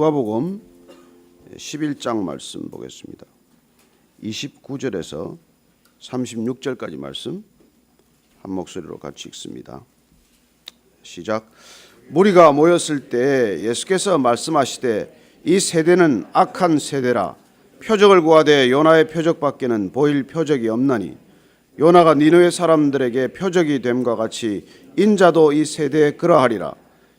누가복음 11장 말씀 보겠습니다. 29절에서 36절까지 말씀 한 목소리로 같이 읽습니다. 시작. 무리가 모였을 때 예수께서 말씀하시되 이 세대는 악한 세대라. 표적을 구하되 요나의 표적밖에는 보일 표적이 없나니 요나가 니느웨 사람들에게 표적이 됨과 같이 인자도 이 세대에 그러하리라.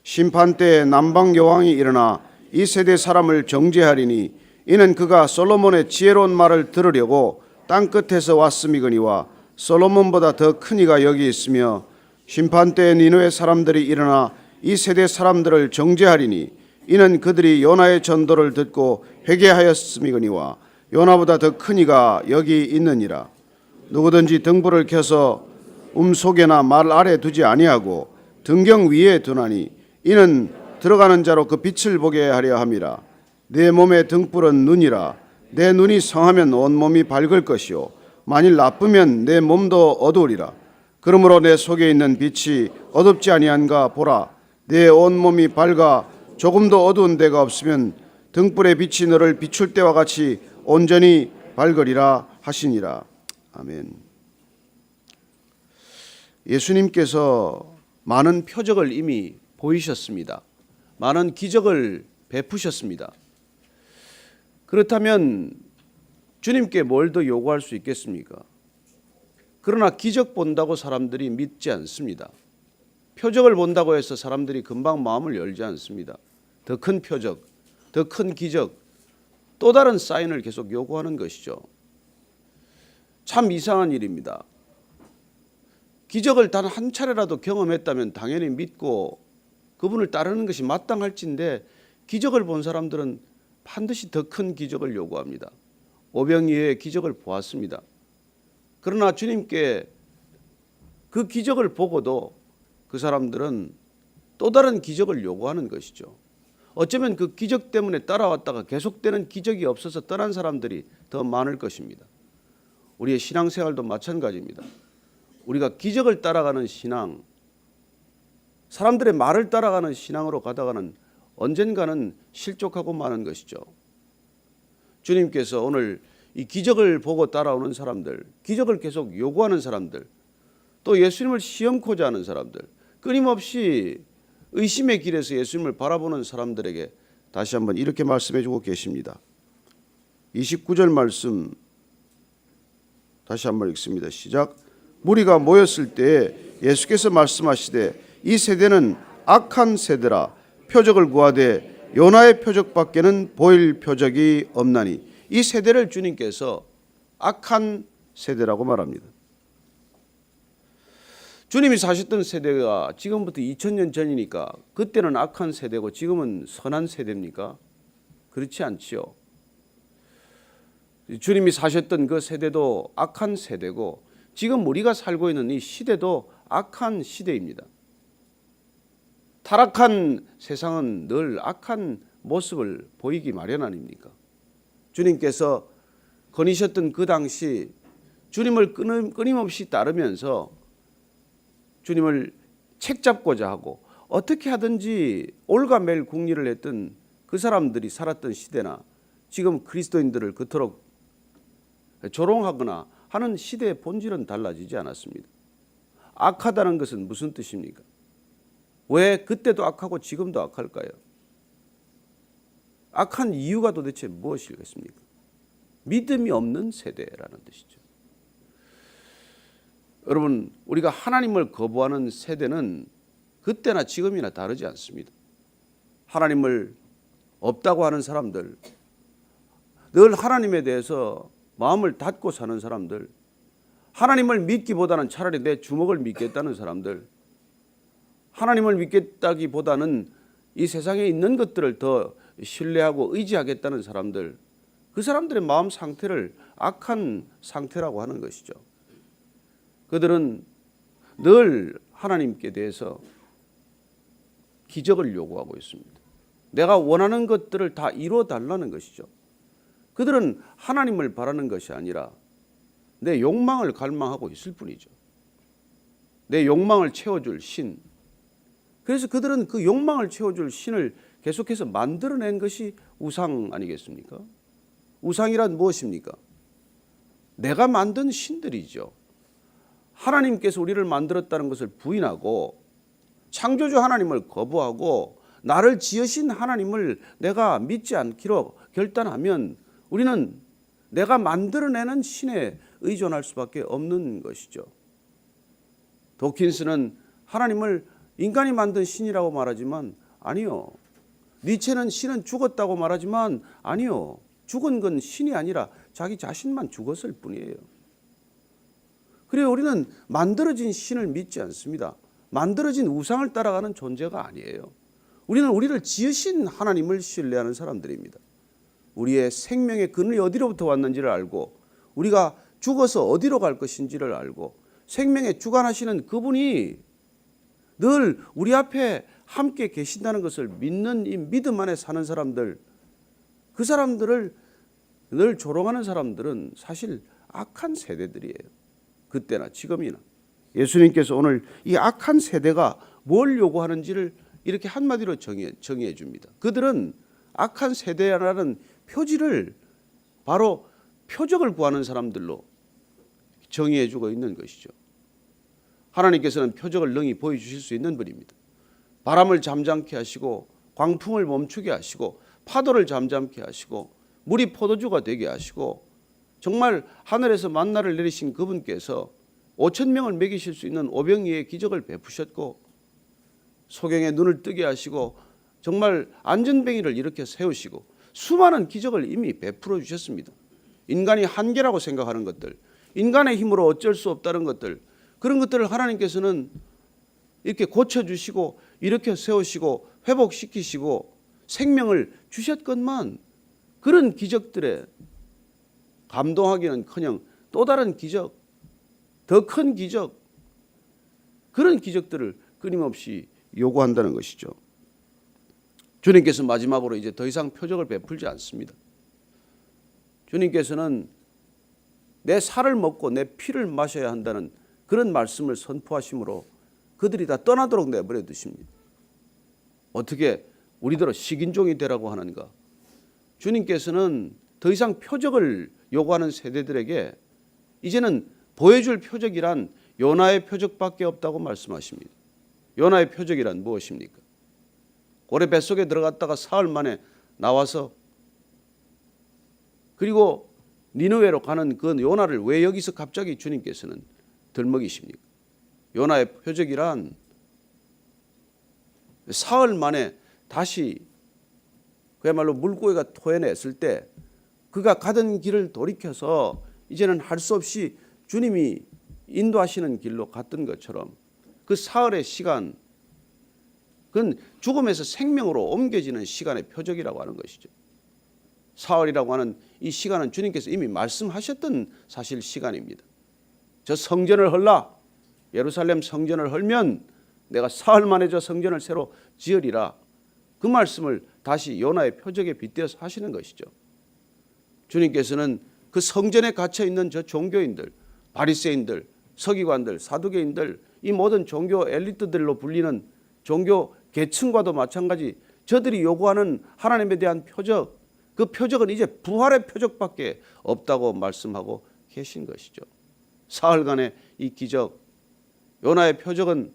심판 때에 남방 여왕이 일어나 이 세대 사람을 정죄하리니 이는 그가 솔로몬의 지혜로운 말을 들으려고 땅 끝에서 왔음이거니와 솔로몬보다 더 큰 이가 여기 있으며 심판 때에 니느웨 사람들이 일어나 이 세대 사람들을 정죄하리니 이는 그들이 요나의 전도를 듣고 회개하였음이거니와 요나보다 더 큰 이가 여기 있느니라. 누구든지 등불을 켜서 속에나 말 아래 두지 아니하고 등경 위에 두나니 이는 들어가는 자로 그 빛을 보게 하려 함이라. 내 몸의 등불은 눈이라. 내 눈이 성하면 온 몸이 밝을 것이요 만일 나쁘면 내 몸도 어두우리라. 그러므로 내 속에 있는 빛이 어둡지 아니한가 보라. 내 온 몸이 밝아 조금도 어두운 데가 없으면 등불의 빛이 너를 비출 때와 같이 온전히 밝으리라 하시니라. 아멘. 예수님께서 많은 표적을 이미 보이셨습니다. 많은 기적을 베푸셨습니다. 그렇다면 주님께 뭘 더 요구할 수 있겠습니까? 그러나 기적 본다고 사람들이 믿지 않습니다. 표적을 본다고 해서 사람들이 금방 마음을 열지 않습니다. 더 큰 표적, 더 큰 기적, 또 다른 사인을 계속 요구하는 것이죠. 참 이상한 일입니다. 기적을 단 한 차례라도 경험했다면 당연히 믿고 그분을 따르는 것이 마땅할진데 기적을 본 사람들은 반드시 더 큰 기적을 요구합니다. 오병이어의 기적을 보았습니다. 그러나 주님께 그 기적을 보고도 그 사람들은 또 다른 기적을 요구하는 것이죠. 어쩌면 그 기적 때문에 따라왔다가 계속되는 기적이 없어서 떠난 사람들이 더 많을 것입니다. 우리의 신앙생활도 마찬가지입니다. 우리가 기적을 따라가는 신앙, 사람들의 말을 따라가는 신앙으로 가다가는 언젠가는 실족하고 마는 것이죠. 주님께서 오늘 이 기적을 보고 따라오는 사람들, 기적을 계속 요구하는 사람들, 또 예수님을 시험코자 하는 사람들, 끊임없이 의심의 길에서 예수님을 바라보는 사람들에게 다시 한번 이렇게 말씀해 주고 계십니다. 29절 말씀 다시 한번 읽습니다. 시작. 무리가 모였을 때 예수께서 말씀하시되 이 세대는 악한 세대라. 표적을 구하되 요나의 표적밖에는 보일 표적이 없나니. 이 세대를 주님께서 악한 세대라고 말합니다. 주님이 사셨던 세대가 지금부터 2000년 전이니까 그때는 악한 세대고 지금은 선한 세대입니까? 그렇지 않지요. 주님이 사셨던 그 세대도 악한 세대고 지금 우리가 살고 있는 이 시대도 악한 시대입니다. 타락한 세상은 늘 악한 모습을 보이기 마련 아닙니까? 주님께서 거니셨던 그 당시 주님을 끊임없이 따르면서 주님을 책잡고자 하고 어떻게 하든지 올가매일 궁리를 했던 그 사람들이 살았던 시대나 지금 그리스도인들을 그토록 조롱하거나 하는 시대의 본질은 달라지지 않았습니다. 악하다는 것은 무슨 뜻입니까? 왜 그때도 악하고 지금도 악할까요? 악한 이유가 도대체 무엇이겠습니까? 믿음이 없는 세대라는 뜻이죠. 여러분, 우리가 하나님을 거부하는 세대는 그때나 지금이나 다르지 않습니다. 하나님을 없다고 하는 사람들, 늘 하나님에 대해서 마음을 닫고 사는 사람들, 하나님을 믿기보다는 차라리 내 주먹을 믿겠다는 사람들, 하나님을 믿겠다기보다는 이 세상에 있는 것들을 더 신뢰하고 의지하겠다는 사람들, 그 사람들의 마음 상태를 악한 상태라고 하는 것이죠. 그들은 늘 하나님께 대해서 기적을 요구하고 있습니다. 내가 원하는 것들을 다 이루어 달라는 것이죠. 그들은 하나님을 바라는 것이 아니라 내 욕망을 갈망하고 있을 뿐이죠. 내 욕망을 채워줄 신. 그래서 그들은 그 욕망을 채워줄 신을 계속해서 만들어낸 것이 우상 아니겠습니까? 우상이란 무엇입니까? 내가 만든 신들이죠. 하나님께서 우리를 만들었다는 것을 부인하고 창조주 하나님을 거부하고 나를 지으신 하나님을 내가 믿지 않기로 결단하면 우리는 내가 만들어내는 신에 의존할 수밖에 없는 것이죠. 도킨스는 하나님을 인간이 만든 신이라고 말하지만 아니요. 니체는 신은 죽었다고 말하지만 아니요. 죽은 건 신이 아니라 자기 자신만 죽었을 뿐이에요. 그래요. 우리는 만들어진 신을 믿지 않습니다. 만들어진 우상을 따라가는 존재가 아니에요. 우리는 우리를 지으신 하나님을 신뢰하는 사람들입니다. 우리의 생명의 근원이 어디로부터 왔는지를 알고 우리가 죽어서 어디로 갈 것인지를 알고 생명의 주관하시는 그분이 늘 우리 앞에 함께 계신다는 것을 믿는 이 믿음 안에 사는 사람들, 그 사람들을 늘 조롱하는 사람들은 사실 악한 세대들이에요. 그때나 지금이나. 예수님께서 오늘 이 악한 세대가 뭘 요구하는지를 이렇게 한마디로 정의해 줍니다. 그들은 악한 세대라는 표지를 바로 표적을 구하는 사람들로 정의해 주고 있는 것이죠. 하나님께서는 표적을 능히 보여주실 수 있는 분입니다. 바람을 잠잠케 하시고 광풍을 멈추게 하시고 파도를 잠잠케 하시고 물이 포도주가 되게 하시고 정말 하늘에서 만나를 내리신 그분께서 5천 명을 먹이실 수 있는 오병이의 기적을 베푸셨고 소경의 눈을 뜨게 하시고 정말 안전뱅이를 이렇게 세우시고 수많은 기적을 이미 베풀어 주셨습니다. 인간이 한계라고 생각하는 것들, 인간의 힘으로 어쩔 수 없다는 것들, 그런 것들을 하나님께서는 이렇게 고쳐주시고 이렇게 세우시고 회복시키시고 생명을 주셨건만 그런 기적들에 감동하기는커녕 또 다른 기적, 더 큰 기적, 그런 기적들을 끊임없이 요구한다는 것이죠. 주님께서 마지막으로 이제 더 이상 표적을 베풀지 않습니다. 주님께서는 내 살을 먹고 내 피를 마셔야 한다는 그런 말씀을 선포하심으로 그들이 다 떠나도록 내버려 두십니다. 어떻게 우리더러 식인종이 되라고 하는가? 주님께서는 더 이상 표적을 요구하는 세대들에게 이제는 보여줄 표적이란 요나의 표적밖에 없다고 말씀하십니다. 요나의 표적이란 무엇입니까? 고래 뱃속에 들어갔다가 사흘 만에 나와서 그리고 니느웨로 가는 그 요나를 왜 여기서 갑자기 주님께서는 들먹이십니까? 요나의 표적이란 사흘 만에 다시 그야말로 물고기가 토해냈을 때 그가 가던 길을 돌이켜서 이제는 할 수 없이 주님이 인도하시는 길로 갔던 것처럼 그 사흘의 시간, 그건 죽음에서 생명으로 옮겨지는 시간의 표적이라고 하는 것이죠. 사흘이라고 하는 이 시간은 주님께서 이미 말씀하셨던 사실 시간입니다. 저 성전을 헐라, 예루살렘 성전을 헐면 내가 사흘 만에 저 성전을 새로 지으리라. 그 말씀을 다시 요나의 표적에 빗대어서 하시는 것이죠. 주님께서는 그 성전에 갇혀 있는 저 종교인들, 바리새인들, 서기관들, 사두개인들, 이 모든 종교 엘리트들로 불리는 종교 계층과도 마찬가지 저들이 요구하는 하나님에 대한 표적, 그 표적은 이제 부활의 표적밖에 없다고 말씀하고 계신 것이죠. 사흘간의 이 기적, 요나의 표적은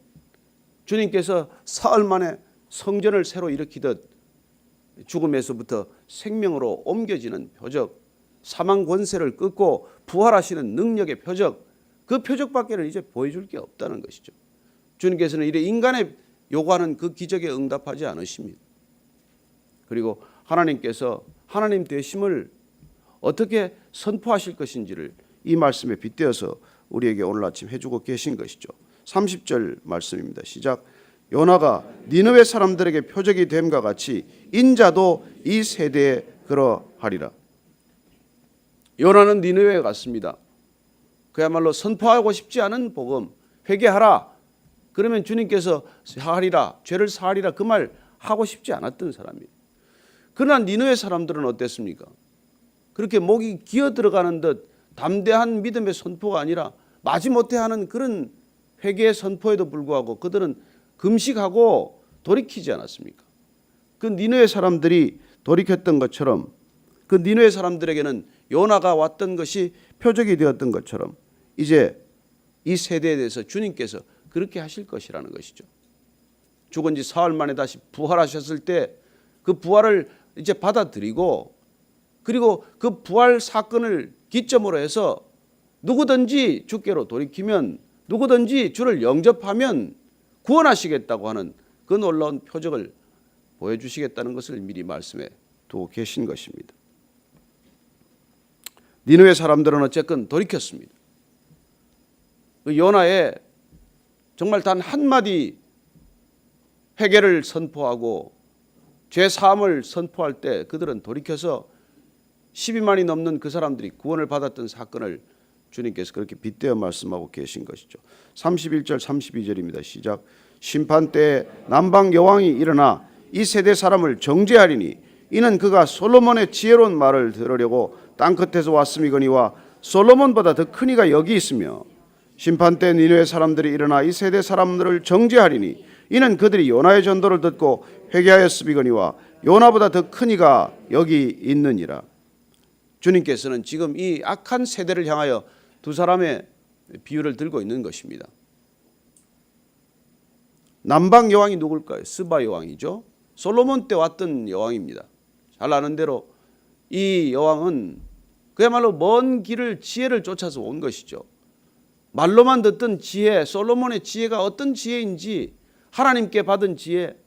주님께서 사흘 만에 성전을 새로 일으키듯 죽음에서부터 생명으로 옮겨지는 표적, 사망 권세를 끊고 부활하시는 능력의 표적, 그 표적밖에는 이제 보여줄 게 없다는 것이죠. 주님께서는 이래 인간의 요구하는 그 기적에 응답하지 않으십니다. 그리고 하나님께서 하나님 되심을 어떻게 선포하실 것인지를 이 말씀에 빗대어서 우리에게 오늘 아침 해주고 계신 것이죠. 30절 말씀입니다. 시작. 요나가 니느웨 사람들에게 표적이 됨과 같이 인자도 이 세대에 그러하리라. 요나는 니느웨에 갔습니다. 그야말로 선포하고 싶지 않은 복음, 회개하라. 그러면 주님께서 하리라, 죄를 사하리라, 그 말 하고 싶지 않았던 사람이에요. 그러나 니느웨 사람들은 어땠습니까? 그렇게 목이 기어 들어가는 듯 담대한 믿음의 선포가 아니라 마지못해 하는 그런 회개의 선포에도 불구하고 그들은 금식하고 돌이키지 않았습니까? 그 니느웨 사람들이 돌이켰던 것처럼 그 니느웨 사람들에게는 요나가 왔던 것이 표적이 되었던 것처럼 이제 이 세대에 대해서 주님께서 그렇게 하실 것이라는 것이죠. 죽은 지 사흘 만에 다시 부활하셨을 때 그 부활을 이제 받아들이고 그리고 그 부활 사건을 기점으로 해서 누구든지 주께로 돌이키면 누구든지 주를 영접하면 구원하시겠다고 하는 그 놀라운 표적을 보여주시겠다는 것을 미리 말씀해 두고 계신 것입니다. 니느웨 사람들은 어쨌건 돌이켰습니다. 그 요나의 정말 단 한마디 회개를 선포하고 죄 사함을 선포할 때 그들은 돌이켜서 12만이 넘는 그 사람들이 구원을 받았던 사건을 주님께서 그렇게 빗대어 말씀하고 계신 것이죠. 31절 32절입니다. 시작. 심판 때에 남방 여왕이 일어나 이 세대 사람을 정죄하리니 이는 그가 솔로몬의 지혜로운 말을 들으려고 땅끝에서 왔음이거니와 솔로몬보다 더 큰 이가 여기 있으며 심판 때 니느웨 사람들이 일어나 이 세대 사람들을 정죄하리니 이는 그들이 요나의 전도를 듣고 회개하였음이거니와 요나보다 더 큰 이가 여기 있느니라. 주님께서는 지금 이 악한 세대를 향하여 두 사람의 비유를 들고 있는 것입니다. 남방 여왕이 누굴까요? 스바 여왕이죠. 솔로몬 때 왔던 여왕입니다. 잘 아는 대로 이 여왕은 그야말로 먼 길을 지혜를 쫓아서 온 것이죠. 말로만 듣던 지혜, 솔로몬의 지혜가 어떤 지혜인지 하나님께 받은 지혜,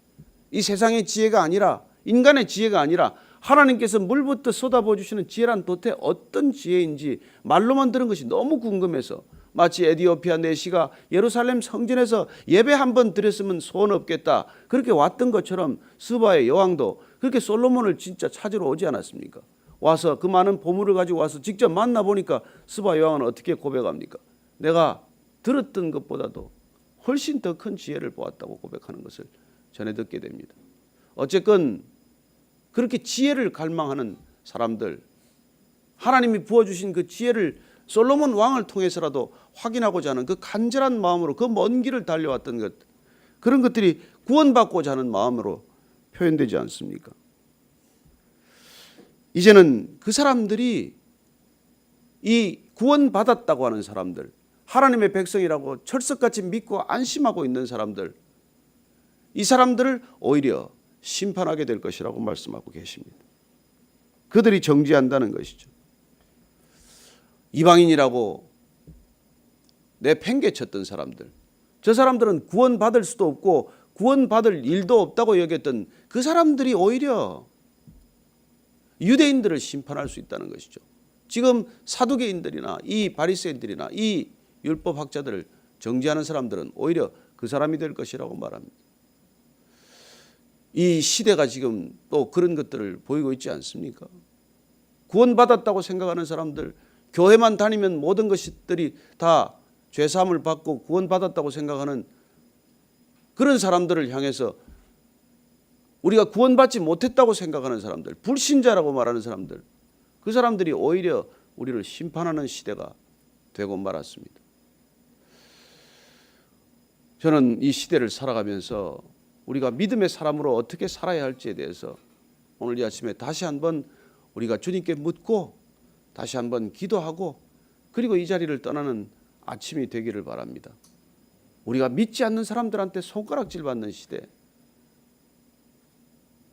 이 세상의 지혜가 아니라 인간의 지혜가 아니라 하나님께서 물부터 쏟아부어 주시는 지혜란 도대체 어떤 지혜인지 말로만 들은 것이 너무 궁금해서 마치 에디오피아 내시가 예루살렘 성전에서 예배 한번 드렸으면 소원 없겠다 그렇게 왔던 것처럼 스바의 여왕도 그렇게 솔로몬을 진짜 찾으러 오지 않았습니까? 와서 그 많은 보물을 가지고 와서 직접 만나보니까 스바 여왕은 어떻게 고백합니까? 내가 들었던 것보다도 훨씬 더 큰 지혜를 보았다고 고백하는 것을 전해 듣게 됩니다. 어쨌건 그렇게 지혜를 갈망하는 사람들, 하나님이 부어주신 그 지혜를 솔로몬 왕을 통해서라도 확인하고자 하는 그 간절한 마음으로 그 먼 길을 달려왔던 것, 그런 것들이 구원받고자 하는 마음으로 표현되지 않습니까? 이제는 그 사람들이 이 구원받았다고 하는 사람들, 하나님의 백성이라고 철석같이 믿고 안심하고 있는 사람들, 이 사람들을 오히려 심판하게 될 것이라고 말씀하고 계십니다. 그들이 정죄한다는 것이죠. 이방인이라고 내팽개쳤던 사람들, 저 사람들은 구원받을 수도 없고 구원받을 일도 없다고 여겼던 그 사람들이 오히려 유대인들을 심판할 수 있다는 것이죠. 지금 사두개인들이나 이 바리새인들이나 이 율법학자들을 정죄하는 사람들은 오히려 그 사람이 될 것이라고 말합니다. 이 시대가 지금 또 그런 것들을 보이고 있지 않습니까? 구원받았다고 생각하는 사람들, 교회만 다니면 모든 것들이 다 죄사함을 받고 구원받았다고 생각하는 그런 사람들을 향해서 우리가 구원받지 못했다고 생각하는 사람들, 불신자라고 말하는 사람들, 그 사람들이 오히려 우리를 심판하는 시대가 되고 말았습니다. 저는 이 시대를 살아가면서 우리가 믿음의 사람으로 어떻게 살아야 할지에 대해서 오늘 이 아침에 다시 한번 우리가 주님께 묻고 다시 한번 기도하고 그리고 이 자리를 떠나는 아침이 되기를 바랍니다. 우리가 믿지 않는 사람들한테 손가락질 받는 시대,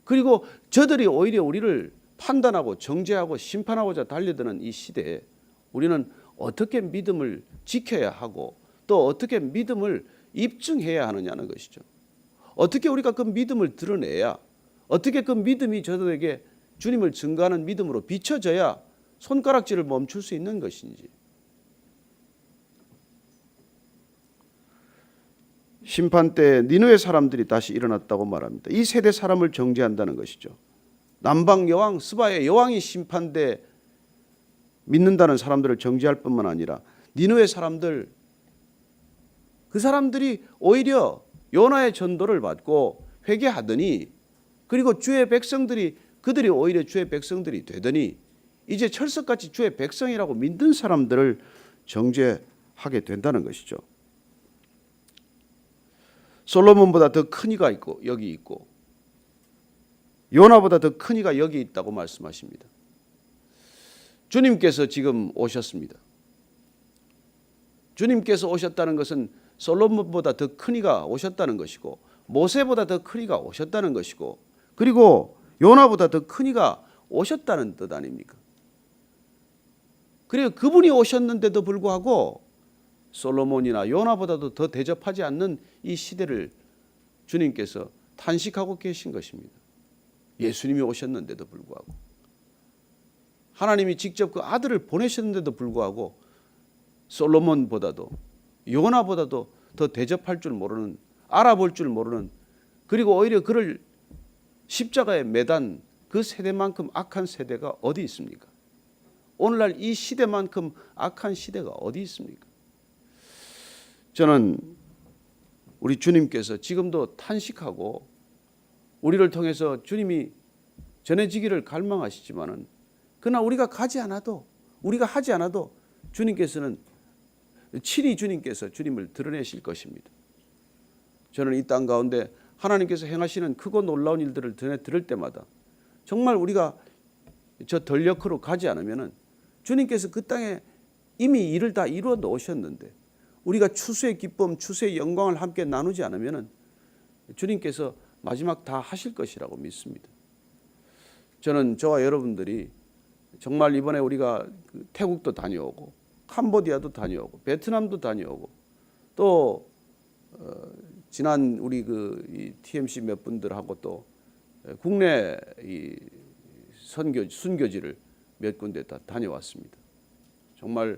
그리고 저들이 오히려 우리를 판단하고 정죄하고 심판하고자 달려드는 이 시대에 우리는 어떻게 믿음을 지켜야 하고 또 어떻게 믿음을 입증해야 하느냐는 것이죠. 어떻게 우리가 그 믿음을 드러내야, 어떻게 그 믿음이 저들에게 주님을 증거하는 믿음으로 비춰져야 손가락질을 멈출 수 있는 것인지. 심판 때 니느웨 사람들이 다시 일어났다고 말합니다. 이 세대 사람을 정죄한다는 것이죠. 남방 여왕 스바의 여왕이 심판대 믿는다는 사람들을 정죄할 뿐만 아니라 니느웨 사람들, 그 사람들이 오히려 요나의 전도를 받고 회개하더니 그리고 주의 백성들이 그들이 오히려 주의 백성들이 되더니 이제 철석같이 주의 백성이라고 믿는 사람들을 정죄하게 된다는 것이죠. 솔로몬보다 더 큰 이가 있고 여기 있고 요나보다 더 큰 이가 여기 있다고 말씀하십니다. 주님께서 지금 오셨습니다. 주님께서 오셨다는 것은 솔로몬보다 더 큰 이가 오셨다는 것이고, 모세보다 더 큰 이가 오셨다는 것이고, 그리고 요나보다 더 큰 이가 오셨다는 뜻 아닙니까? 그리고 그분이 오셨는데도 불구하고 솔로몬이나 요나보다도 더 대접하지 않는 이 시대를 주님께서 탄식하고 계신 것입니다. 예수님이 오셨는데도 불구하고, 하나님이 직접 그 아들을 보내셨는데도 불구하고 솔로몬보다도 요나보다도 더 대접할 줄 모르는, 알아볼 줄 모르는, 그리고 오히려 그를 십자가에 매단 그 세대만큼 악한 세대가 어디 있습니까? 오늘날 이 시대만큼 악한 시대가 어디 있습니까? 저는 우리 주님께서 지금도 탄식하고 우리를 통해서 주님이 전해지기를 갈망하시지만은, 그러나 우리가 가지 않아도, 우리가 하지 않아도 주님께서는 친히 주님께서 주님을 드러내실 것입니다. 저는 이 땅 가운데 하나님께서 행하시는 크고 놀라운 일들을 들을 때마다 정말 우리가 저 덜력으로 가지 않으면은 주님께서 그 땅에 이미 일을 다 이루어 놓으셨는데, 우리가 추수의 기쁨, 추수의 영광을 함께 나누지 않으면은 주님께서 마지막 다 하실 것이라고 믿습니다. 저는 저와 여러분들이 정말 이번에 우리가 태국도 다녀오고, 캄보디아도 다녀오고, 베트남도 다녀오고, 또 지난 우리 이 TMC 몇 분들하고 또 국내 이 순교지를 몇 군데 다 다녀왔습니다. 정말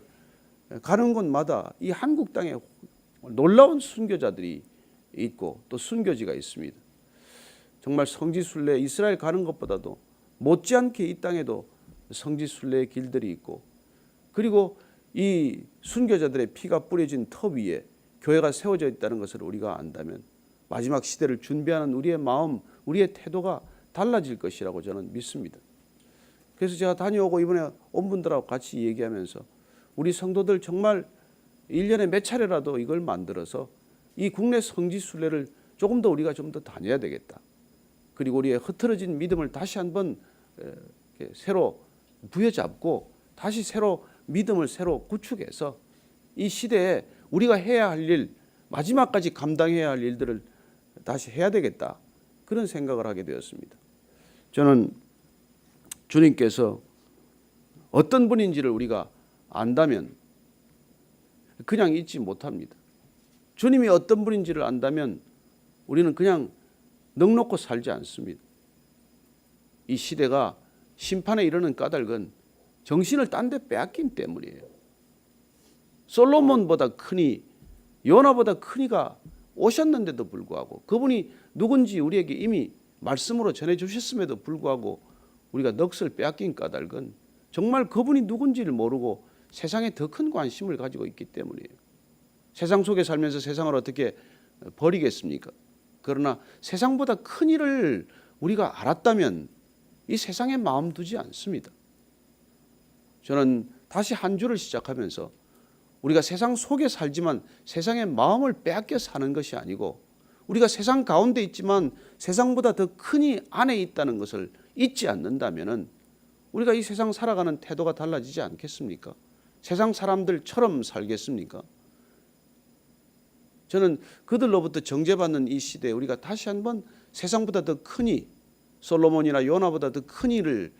가는 곳마다 이 한국 땅에 놀라운 순교자들이 있고 또 순교지가 있습니다. 정말 성지순례, 이스라엘 가는 것보다도 못지않게 이 땅에도 성지순례의 길들이 있고, 그리고 이 순교자들의 피가 뿌려진 터 위에 교회가 세워져 있다는 것을 우리가 안다면 마지막 시대를 준비하는 우리의 마음, 우리의 태도가 달라질 것이라고 저는 믿습니다. 그래서 제가 다녀오고 이번에 온 분들하고 같이 얘기하면서 우리 성도들 정말 1년에 몇 차례라도 이걸 만들어서 이 국내 성지순례를 조금 더 우리가 좀 더 다녀야 되겠다. 그리고 우리의 흐트러진 믿음을 다시 한번 새로 부여잡고 다시 새로 믿음을 새로 구축해서 이 시대에 우리가 해야 할 일, 마지막까지 감당해야 할 일들을 다시 해야 되겠다. 그런 생각을 하게 되었습니다. 저는 주님께서 어떤 분인지를 우리가 안다면 그냥 잊지 못합니다. 주님이 어떤 분인지를 안다면 우리는 그냥 넋놓고 살지 않습니다. 이 시대가 심판에 이르는 까닭은 정신을 딴 데 빼앗긴 때문이에요. 솔로몬보다 크니, 요나보다 크니가 오셨는데도 불구하고, 그분이 누군지 우리에게 이미 말씀으로 전해주셨음에도 불구하고 우리가 넋을 빼앗긴 까닭은 정말 그분이 누군지를 모르고 세상에 더 큰 관심을 가지고 있기 때문이에요. 세상 속에 살면서 세상을 어떻게 버리겠습니까? 그러나 세상보다 큰 일을 우리가 알았다면 이 세상에 마음 두지 않습니다. 저는 다시 한 주를 시작하면서 우리가 세상 속에 살지만 세상의 마음을 빼앗겨 사는 것이 아니고, 우리가 세상 가운데 있지만 세상보다 더 큰이 안에 있다는 것을 잊지 않는다면 우리가 이 세상 살아가는 태도가 달라지지 않겠습니까? 세상 사람들처럼 살겠습니까? 저는 그들로부터 정죄받는 이 시대에 우리가 다시 한번 세상보다 더 크니, 솔로몬이나 요나보다 더 큰 일을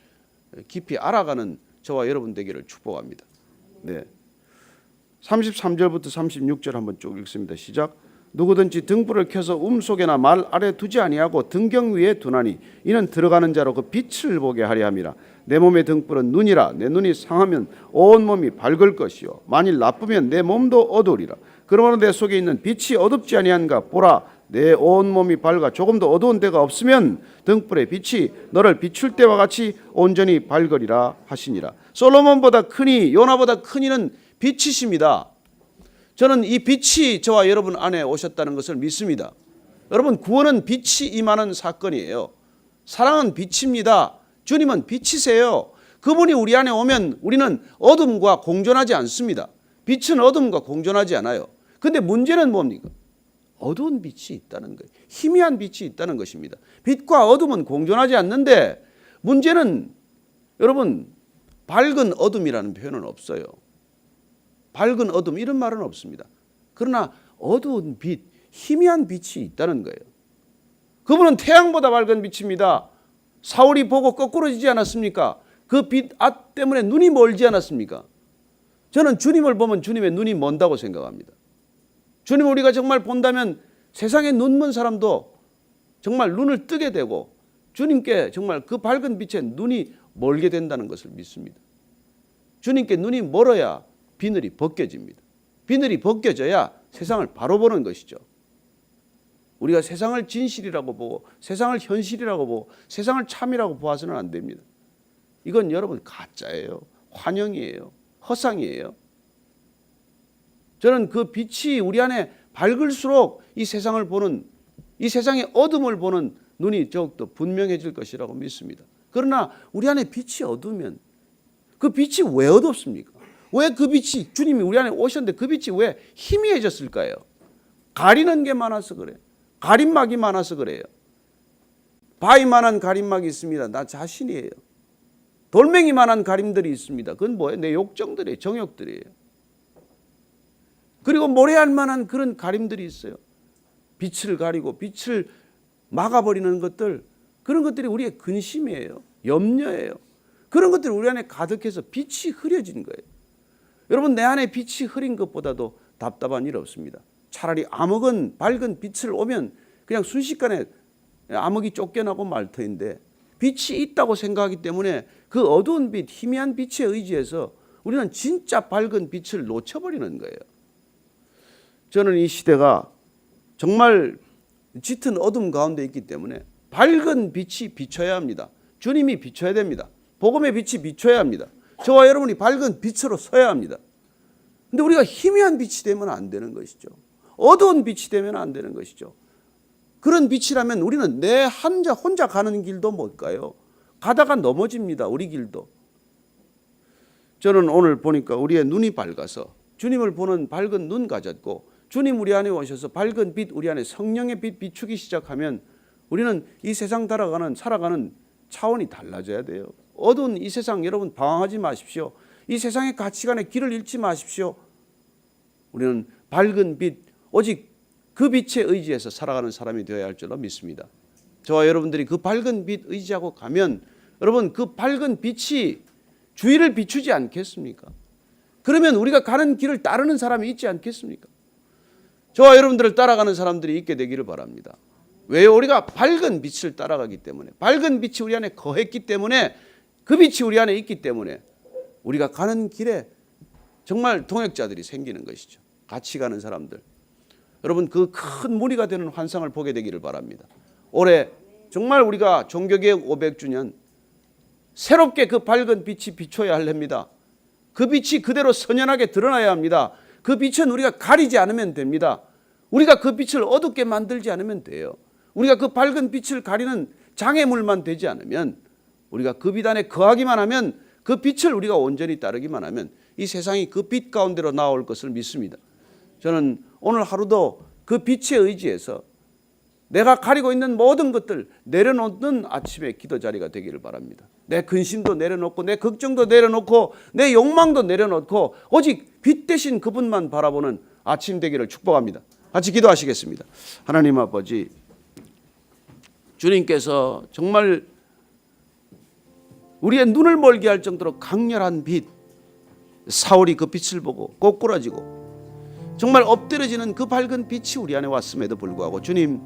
깊이 알아가는 저와 여러분 되기를 축복합니다. 네. 33절부터 36절 한번 쭉 읽습니다. 시작. 누구든지 등불을 켜서 속에나 말 아래 두지 아니하고 등경 위에 두나니 이는 들어가는 자로 그 빛을 보게 하려 함이라. 내 몸의 등불은 눈이라. 내 눈이 상하면 온 몸이 밝을 것이요 만일 나쁘면 내 몸도 어두우리라. 그러므로 내 속에 있는 빛이 어둡지 아니한가 보라. 내 온 몸이 밝아 조금도 어두운 데가 없으면 등불의 빛이 너를 비출 때와 같이 온전히 밝으리라 하시니라. 솔로몬보다 크니, 요나보다 크니는 빛이십니다. 저는 이 빛이 저와 여러분 안에 오셨다는 것을 믿습니다. 여러분, 구원은 빛이 임하는 사건이에요. 사랑은 빛입니다. 주님은 빛이세요. 그분이 우리 안에 오면 우리는 어둠과 공존하지 않습니다. 빛은 어둠과 공존하지 않아요. 그런데 문제는 뭡니까? 어두운 빛이 있다는 거예요. 희미한 빛이 있다는 것입니다. 빛과 어둠은 공존하지 않는데 문제는 여러분 밝은 어둠이라는 표현은 없어요. 밝은 어둠 이런 말은 없습니다. 그러나 어두운 빛, 희미한 빛이 있다는 거예요. 그분은 태양보다 밝은 빛입니다. 사울이 보고 거꾸러지지 않았습니까? 그 빛 때문에 눈이 멀지 않았습니까? 저는 주님을 보면 주님의 눈이 먼다고 생각합니다. 주님을 우리가 정말 본다면 세상에 눈먼 사람도 정말 눈을 뜨게 되고 주님께 정말 그 밝은 빛에 눈이 멀게 된다는 것을 믿습니다. 주님께 눈이 멀어야 비늘이 벗겨집니다. 비늘이 벗겨져야 세상을 바로 보는 것이죠. 우리가 세상을 진실이라고 보고 세상을 현실이라고 보고 세상을 참이라고 보아서는 안 됩니다. 이건 여러분 가짜예요. 환영이에요. 허상이에요. 저는 그 빛이 우리 안에 밝을수록 이 세상을 보는, 이 세상의 어둠을 보는 눈이 더욱더 분명해질 것이라고 믿습니다. 그러나 우리 안에 빛이 어두우면 그 빛이 왜 어둡습니까? 왜 그 빛이, 주님이 우리 안에 오셨는데 그 빛이 왜 희미해졌을까요? 가리는 게 많아서 그래요. 가림막이 많아서 그래요. 바위만한 가림막이 있습니다. 나 자신이에요. 돌멩이만한 가림들이 있습니다. 그건 뭐예요? 내 욕정들이에요. 정욕들이에요. 그리고 모래알 만한 그런 가림들이 있어요. 빛을 가리고 빛을 막아버리는 것들, 그런 것들이 우리의 근심이에요. 염려예요. 그런 것들이 우리 안에 가득해서 빛이 흐려진 거예요. 여러분, 내 안에 빛이 흐린 것보다도 답답한 일 없습니다. 차라리 암흑은 밝은 빛을 오면 그냥 순식간에 암흑이 쫓겨나고 말 터인데 빛이 있다고 생각하기 때문에 그 어두운 빛, 희미한 빛에 의지해서 우리는 진짜 밝은 빛을 놓쳐버리는 거예요. 저는 이 시대가 정말 짙은 어둠 가운데 있기 때문에 밝은 빛이 비춰야 합니다. 주님이 비춰야 됩니다. 복음의 빛이 비춰야 합니다. 저와 여러분이 밝은 빛으로 서야 합니다. 근데 우리가 희미한 빛이 되면 안 되는 것이죠. 어두운 빛이 되면 안 되는 것이죠. 그런 빛이라면 우리는 내 혼자 가는 길도 못 가요. 가다가 넘어집니다. 우리 길도. 저는 오늘 보니까 우리의 눈이 밝아서 주님을 보는 밝은 눈 가졌고 주님 우리 안에 오셔서 밝은 빛, 우리 안에 성령의 빛 비추기 시작하면 우리는 이 세상 살아가는 차원이 달라져야 돼요. 어두운 이 세상 여러분 방황하지 마십시오. 이 세상의 가치관에 길을 잃지 마십시오. 우리는 밝은 빛, 오직 그 빛에 의지해서 살아가는 사람이 되어야 할 줄로 믿습니다. 저와 여러분들이 그 밝은 빛 의지하고 가면 여러분 그 밝은 빛이 주위를 비추지 않겠습니까? 그러면 우리가 가는 길을 따르는 사람이 있지 않겠습니까? 저와 여러분들을 따라가는 사람들이 있게 되기를 바랍니다. 왜요? 우리가 밝은 빛을 따라가기 때문에, 밝은 빛이 우리 안에 거했기 때문에, 그 빛이 우리 안에 있기 때문에 우리가 가는 길에 정말 동역자들이 생기는 것이죠. 같이 가는 사람들. 여러분 그 큰 무리가 되는 환상을 보게 되기를 바랍니다. 올해 정말 우리가 종교개혁 500주년 새롭게 그 밝은 빛이 비춰야 합니다. 그 빛이 그대로 선연하게 드러나야 합니다. 그 빛은 우리가 가리지 않으면 됩니다. 우리가 그 빛을 어둡게 만들지 않으면 돼요. 우리가 그 밝은 빛을 가리는 장애물만 되지 않으면, 우리가 그 빛 안에 거하기만 하면, 그 빛을 우리가 온전히 따르기만 하면 이 세상이 그 빛 가운데로 나올 것을 믿습니다. 저는 오늘 하루도 그 빛에 의지해서 내가 가리고 있는 모든 것들 내려놓는 아침의 기도 자리가 되기를 바랍니다. 내 근심도 내려놓고 내 걱정도 내려놓고 내 욕망도 내려놓고 오직 빛 대신 그분만 바라보는 아침 되기를 축복합니다. 같이 기도하시겠습니다. 하나님 아버지, 주님께서 정말 우리의 눈을 멀게 할 정도로 강렬한 빛, 사울이 그 빛을 보고 꼬꾸라지고 정말 엎드려지는 그 밝은 빛이 우리 안에 왔음에도 불구하고 주님,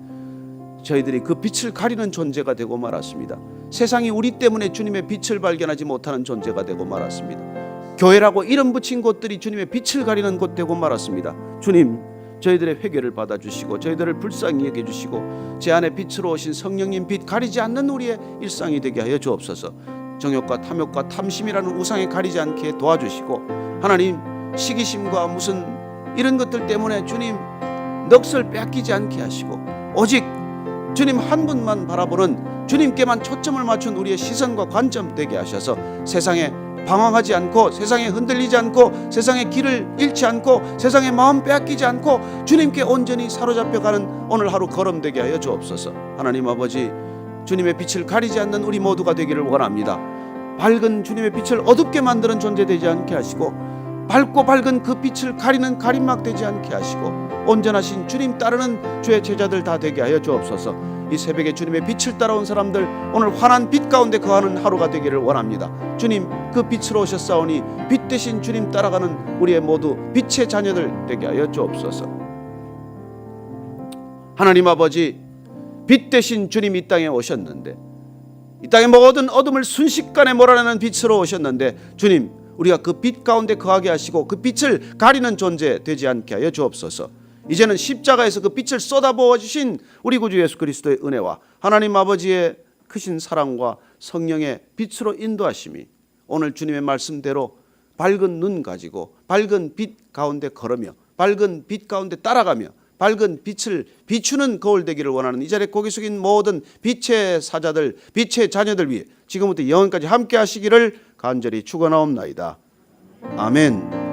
저희들이 그 빛을 가리는 존재가 되고 말았습니다. 세상이 우리 때문에 주님의 빛을 발견하지 못하는 존재가 되고 말았습니다. 교회라고 이름 붙인 곳들이 주님의 빛을 가리는 곳 되고 말았습니다. 주님, 저희들의 회개를 받아주시고 저희들을 불쌍히 여겨주시고 제 안에 빛으로 오신 성령님 빛 가리지 않는 우리의 일상이 되게 하여 주옵소서. 정욕과 탐욕과 탐심이라는 우상에 가리지 않게 도와주시고, 하나님 시기심과 무슨 이런 것들 때문에 주님 넋을 뺏기지 않게 하시고 오직 주님 한 분만 바라보는, 주님께만 초점을 맞춘 우리의 시선과 관점 되게 하셔서 세상에 방황하지 않고 세상에 흔들리지 않고 세상의 길을 잃지 않고 세상의 마음 빼앗기지 않고 주님께 온전히 사로잡혀가는 오늘 하루 걸음 되게 하여 주옵소서. 하나님 아버지, 주님의 빛을 가리지 않는 우리 모두가 되기를 원합니다. 밝은 주님의 빛을 어둡게 만드는 존재 되지 않게 하시고 밝고 밝은 그 빛을 가리는 가림막 되지 않게 하시고 온전하신 주님 따르는 주의 제자들 다 되게 하여 주옵소서. 이 새벽에 주님의 빛을 따라온 사람들 오늘 환한 빛 가운데 거하는 하루가 되기를 원합니다. 주님 그 빛으로 오셨사오니 빛 대신 주님 따라가는 우리의 모두 빛의 자녀들 되게 하여 주옵소서. 하나님 아버지, 빛 대신 주님 이 땅에 오셨는데 이 땅의 모든 어둠을 순식간에 몰아내는 빛으로 오셨는데 주님 우리가 그 빛 가운데 거하게 하시고 그 빛을 가리는 존재 되지 않게 하여 주옵소서. 이제는 십자가에서 그 빛을 쏟아부어 주신 우리 구주 예수 그리스도의 은혜와 하나님 아버지의 크신 사랑과 성령의 빛으로 인도하심이 오늘 주님의 말씀대로 밝은 눈 가지고 밝은 빛 가운데 걸으며 밝은 빛 가운데 따라가며 밝은 빛을 비추는 거울 되기를 원하는 이 자리에 고개 숙인 모든 빛의 사자들, 빛의 자녀들 위해 지금부터 영원까지 함께 하시기를 간절히 축원하옵나이다. 아멘.